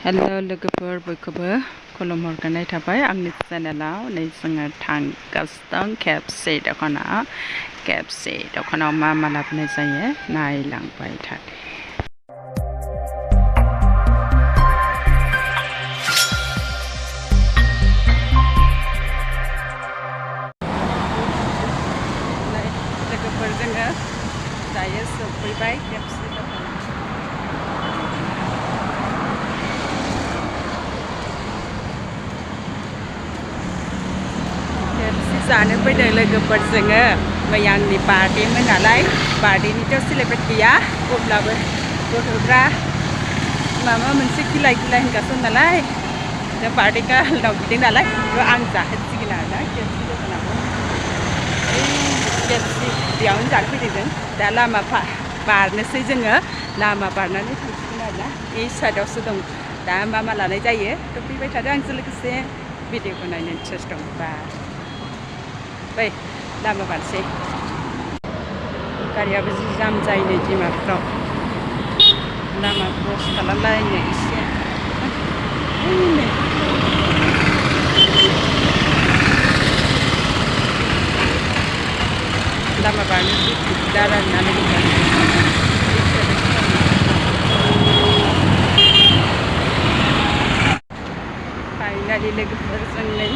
hello लोगोफोर बयखौबो खुलुमहरनाय थाबाय आंनि चेनेलाव नै जोङो थांगासिनो KFC दखानाव KFC दखानाव मा लाबोनाय जायो नायलांबाय थादो लोगोफोर जोङो दायो सफैबाय KFC दखानाव जानो फैदों लोगोफोर जोङो मैयानि बार्थडेमोन नालाय बार्थडेनिथ' सेलेब्रेट गैया अब्लाबो गथ'फ्रा माबा मोनसे गिलाय होनगासिनो नालाय दा बार्थडेखौ आलदाव बिदों नालाय आं जाहोसिगोन आरोना KFC दखानाव KFC बेयावनो जानो फैदों जों दा लामा बारनोसै जोङो लामा बारनानै थांसिगोन आरोना बे साइडआवसो दं दा मा लानाय जायो थ' फैबाय थादों आंजों लोगोसे भिडिअखौ नायनो इन्टारेस्ट दंबा बै लामा बारसै गारियाबो जि जाम जायो नै दैमाफ्राव लामा क्रस खालामलायनो एसे लामा बारनो दिगदार आरोना फाइनालि लोगोफोर जों नै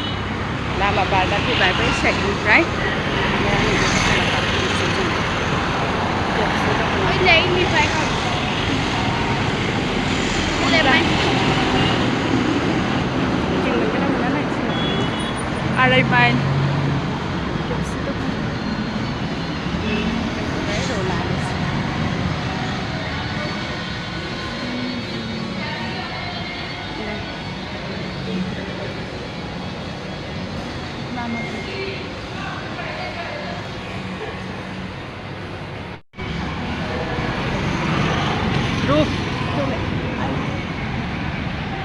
लामा बारना फैबाय बै साइडनिफ्राय आराय माइल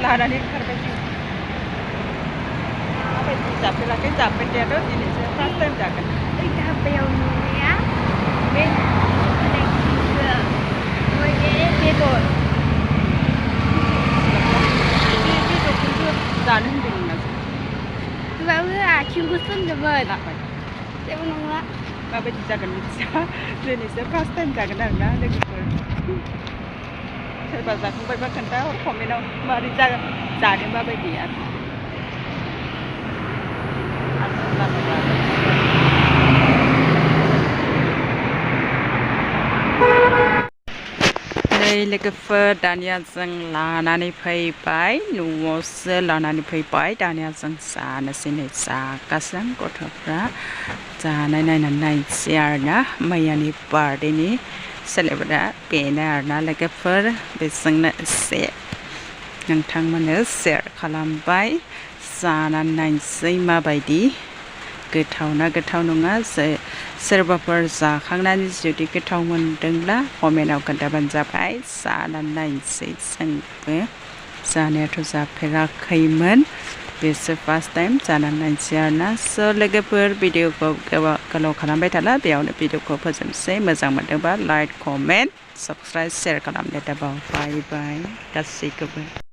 लानानै खारबाय जों माबायदि जाफेराखै जाफेरनायाथ' दिनैसो फार्स्ट टाइम जागोन ओइ धाबायाव नुनाया बे बेदरखौबो जानो होनदों नोंना होआबो आथिंखौसो होनदोंमोन जेबो नंला माबायदि जागोन मिथिया दिनैसो फार्स्ट टाइम जागोन आरोना लोगोफोर सोरबा जाखांबायबा खोन्था हर कमेन्टआव माबोरै जागोन जानो माबायदि आरो नै लोगोफोर दानिया जों लानानै फैबाय न'आवसो लानानै फैबाय दानिया जों जानोसै नै जागासिनो गथ'फ्रा जानाय नायनानै नायसै आरोना मैयानि बार्थडेनि सेलेब्रेटआ बेनो आरोना लोगोफोर बेजोंनो एसे नोंथांमोननो शेयार खालामबाय जानानै नायसै माबायदि गोथाव ना गोथाव नङा सोरबाफोर जाखांनानै जुदि गोथाव मोनदोंब्ला कमेन्टआव खोन्थाबानो जाबाय जानानै नायसै जोंबो जानायाथ' जाफेराखैमोन बेसो फार्स्ट टाइम जानानै नायसै आरोना स' लोगोफोर भिडिअखौ गोलाव खालामबाय थाला बेयावनो भिडिअखौ फोजोबसै मोजां मोनदोंबा लाइक कमेन्ट साबस्क्राइब शेयार खालामदो दाबाव बाय बाय गासैखौबो